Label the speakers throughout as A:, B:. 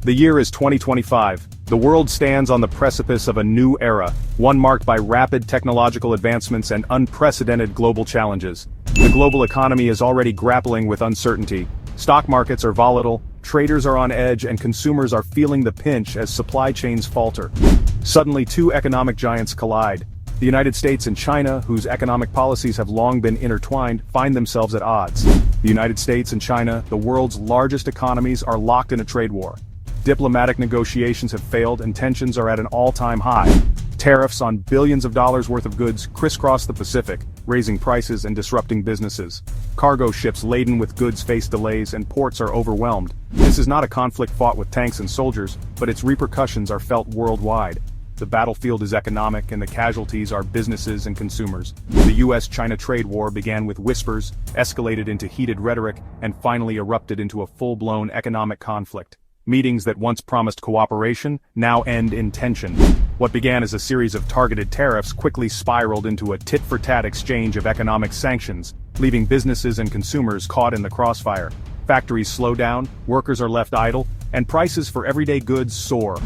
A: The year is 2025. The world stands on the precipice of a new era, one marked by rapid technological advancements and unprecedented global challenges. The global economy is already grappling with uncertainty. Stock markets are volatile, traders are on edge, and consumers are feeling the pinch as supply chains falter. Suddenly, two economic giants collide. The United States and China, whose economic policies have long been intertwined, find themselves at odds. The United States and China, the world's largest economies, are locked in a trade war. Diplomatic negotiations have failed and tensions are at an all-time high. Tariffs on billions of dollars worth of goods crisscross the Pacific, raising prices and disrupting businesses. Cargo ships laden with goods face delays and ports are overwhelmed. This is not a conflict fought with tanks and soldiers, but its repercussions are felt worldwide. The battlefield is economic and the casualties are businesses and consumers. The US-China trade war began with whispers, escalated into heated rhetoric, and finally erupted into a full-blown economic conflict. Meetings that once promised cooperation now end in tension. What began as a series of targeted tariffs quickly spiraled into a tit-for-tat exchange of economic sanctions, leaving businesses and consumers caught in the crossfire. Factories slow down, workers are left idle, and prices for everyday goods soar.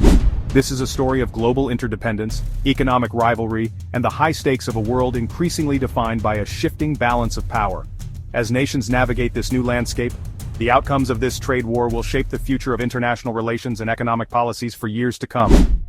A: This is a story of global interdependence, economic rivalry, and the high stakes of a world increasingly defined by a shifting balance of power. As nations navigate this new landscape, the outcomes of this trade war will shape the future of international relations and economic policies for years to come.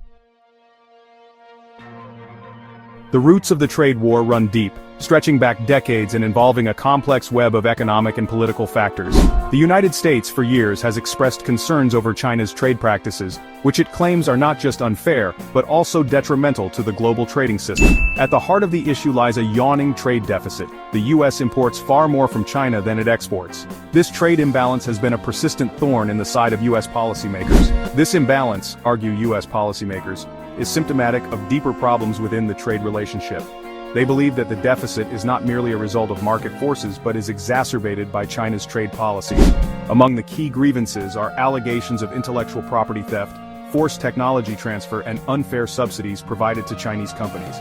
A: The roots of the trade war run deep, stretching back decades and involving a complex web of economic and political factors. The United States for years has expressed concerns over China's trade practices, which it claims are not just unfair, but also detrimental to the global trading system. At the heart of the issue lies a yawning trade deficit. The U.S. imports far more from China than it exports. This trade imbalance has been a persistent thorn in the side of U.S. policymakers. This imbalance, argue U.S. policymakers, is symptomatic of deeper problems within the trade relationship. They believe that the deficit is not merely a result of market forces but is exacerbated by China's trade policies. Among the key grievances are allegations of intellectual property theft, forced technology transfer, and unfair subsidies provided to Chinese companies.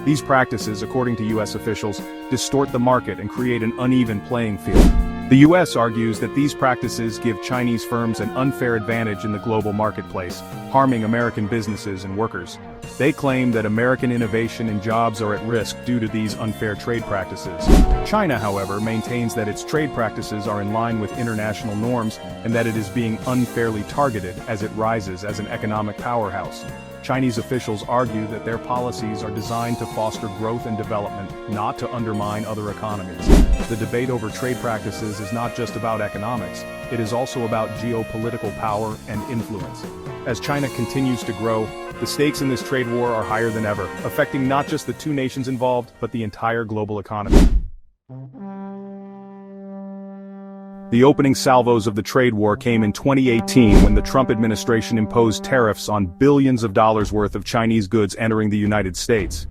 A: These practices, according to U.S. officials, distort the market and create an uneven playing field. The U.S. argues that these practices give Chinese firms an unfair advantage in the global marketplace, harming American businesses and workers. They claim that American innovation and jobs are at risk due to these unfair trade practices. China, however, maintains that its trade practices are in line with international norms and that it is being unfairly targeted as it rises as an economic powerhouse. Chinese officials argue that their policies are designed to foster growth and development, not to undermine other economies. The debate over trade practices is not just about economics, it is also about geopolitical power and influence. As China continues to grow, the stakes in this trade war are higher than ever, affecting not just the two nations involved, but the entire global economy. The opening salvos of the trade war came in 2018 when the Trump administration imposed tariffs on billions of dollars worth of Chinese goods entering the United States.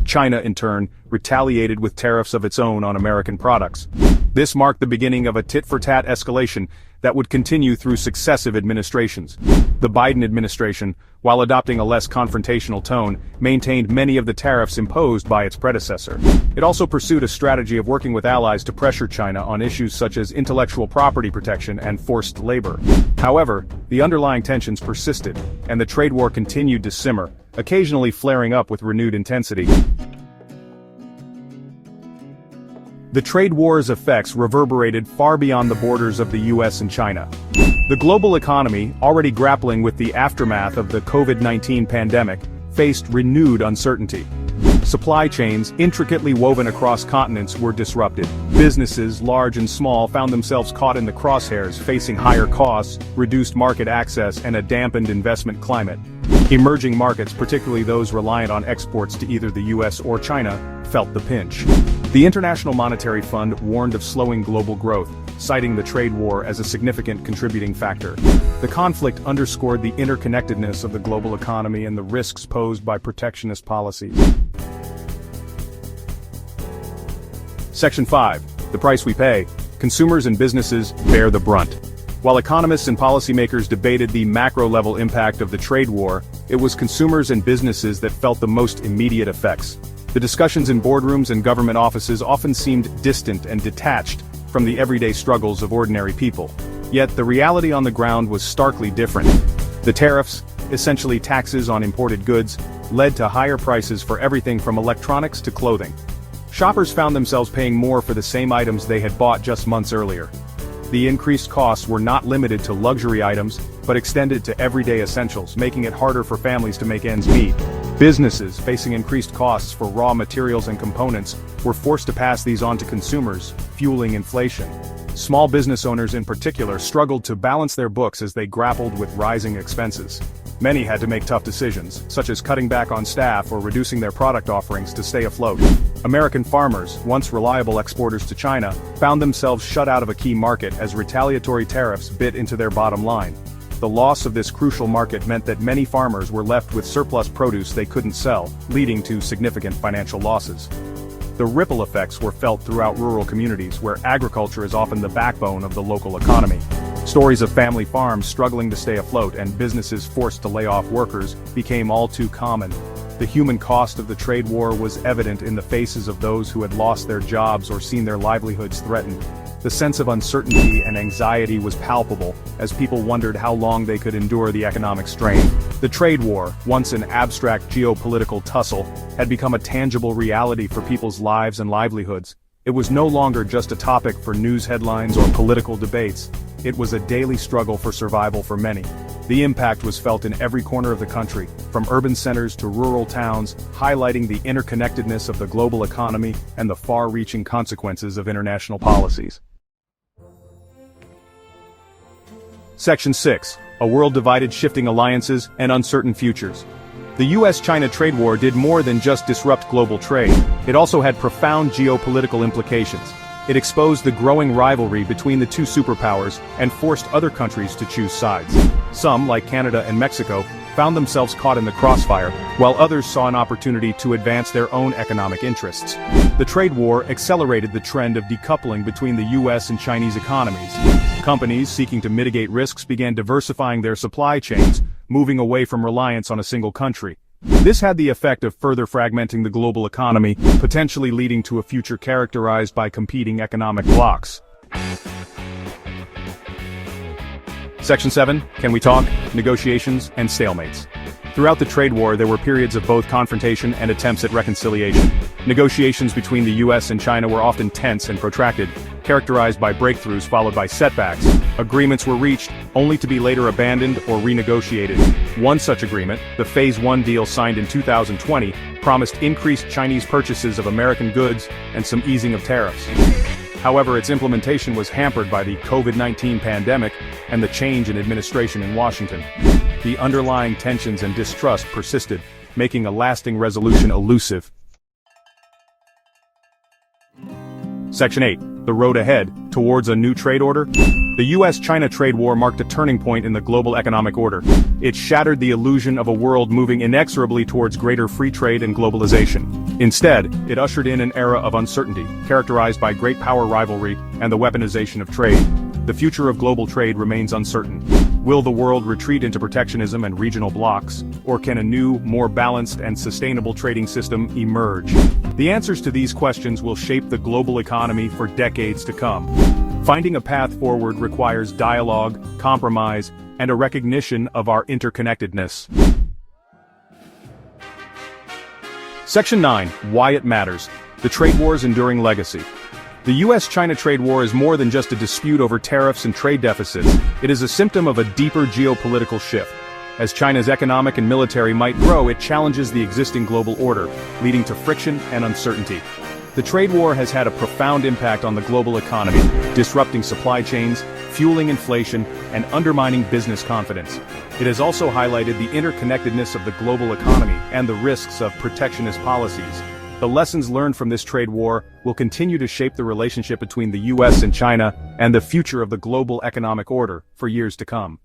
A: China, in turn, retaliated with tariffs of its own on American products. This marked the beginning of a tit-for-tat escalation that would continue through successive administrations. The Biden administration, while adopting a less confrontational tone, maintained many of the tariffs imposed by its predecessor. It also pursued a strategy of working with allies to pressure China on issues such as intellectual property protection and forced labor. However, the underlying tensions persisted, and the trade war continued to simmer, occasionally flaring up with renewed intensity. The trade war's effects reverberated far beyond the borders of the US and China. The global economy, already grappling with the aftermath of the COVID-19 pandemic, faced renewed uncertainty. Supply chains, intricately woven across continents, were disrupted. Businesses, large and small, found themselves caught in the crosshairs, facing higher costs, reduced market access, and a dampened investment climate. Emerging markets, particularly those reliant on exports to either the US or China, felt the pinch. The International Monetary Fund warned of slowing global growth, citing the trade war as a significant contributing factor. The conflict underscored the interconnectedness of the global economy and the risks posed by protectionist policies. Section 5. The price we pay. Consumers and businesses bear the brunt. While economists and policymakers debated the macro-level impact of the trade war, it was consumers and businesses that felt the most immediate effects. The discussions in boardrooms and government offices often seemed distant and detached from the everyday struggles of ordinary people. Yet the reality on the ground was starkly different. The tariffs, essentially taxes on imported goods, led to higher prices for everything from electronics to clothing. Shoppers found themselves paying more for the same items they had bought just months earlier. The increased costs were not limited to luxury items, but extended to everyday essentials, making it harder for families to make ends meet. Businesses, facing increased costs for raw materials and components, were forced to pass these on to consumers, fueling inflation. Small business owners in particular struggled to balance their books as they grappled with rising expenses. Many had to make tough decisions, such as cutting back on staff or reducing their product offerings to stay afloat. American farmers, once reliable exporters to China, found themselves shut out of a key market as retaliatory tariffs bit into their bottom line. The loss of this crucial market meant that many farmers were left with surplus produce they couldn't sell, leading to significant financial losses. The ripple effects were felt throughout rural communities where agriculture is often the backbone of the local economy. Stories of family farms struggling to stay afloat and businesses forced to lay off workers became all too common. The human cost of the trade war was evident in the faces of those who had lost their jobs or seen their livelihoods threatened. The sense of uncertainty and anxiety was palpable, as people wondered how long they could endure the economic strain. The trade war, once an abstract geopolitical tussle, had become a tangible reality for people's lives and livelihoods. It was no longer just a topic for news headlines or political debates. It was a daily struggle for survival for many. The impact was felt in every corner of the country, from urban centers to rural towns, highlighting the interconnectedness of the global economy and the far-reaching consequences of international policies. Section 6. A world divided, shifting alliances, and uncertain futures. The US-China trade war did more than just disrupt global trade. It also had profound geopolitical implications. It exposed the growing rivalry between the two superpowers and forced other countries to choose sides. Some, like Canada and Mexico, found themselves caught in the crossfire, while others saw an opportunity to advance their own economic interests. The trade war accelerated the trend of decoupling between the US and Chinese economies. Companies seeking to mitigate risks began diversifying their supply chains, moving away from reliance on a single country. This had the effect of further fragmenting the global economy, potentially leading to a future characterized by competing economic blocs. Section 7. Can we talk? Negotiations and stalemates. Throughout the trade war, there were periods of both confrontation and attempts at reconciliation. Negotiations between the US and China were often tense and protracted, characterized by breakthroughs followed by setbacks. Agreements were reached, only to be later abandoned or renegotiated. One such agreement, the Phase 1 deal signed in 2020, promised increased Chinese purchases of American goods and some easing of tariffs. However, its implementation was hampered by the COVID-19 pandemic and the change in administration in Washington. The underlying tensions and distrust persisted, making a lasting resolution elusive. Section 8. The road ahead, towards a new trade order. The US-China trade war marked a turning point in the global economic order. It shattered the illusion of a world moving inexorably towards greater free trade and globalization. Instead, it ushered in an era of uncertainty, characterized by great power rivalry and the weaponization of trade. The future of global trade remains uncertain. Will the world retreat into protectionism and regional blocs, or can a new, more balanced and sustainable trading system emerge? The answers to these questions will shape the global economy for decades to come. Finding a path forward requires dialogue, compromise, and a recognition of our interconnectedness. Section 9. Why it matters. The trade war's enduring legacy. The US-China trade war is more than just a dispute over tariffs and trade deficits. It is a symptom of a deeper geopolitical shift. As China's economic and military might grow, it challenges the existing global order, leading to friction and uncertainty. The trade war has had a profound impact on the global economy, disrupting supply chains, fueling inflation, and undermining business confidence. It has also highlighted the interconnectedness of the global economy and the risks of protectionist policies. The lessons learned from this trade war will continue to shape the relationship between the US and China and the future of the global economic order for years to come.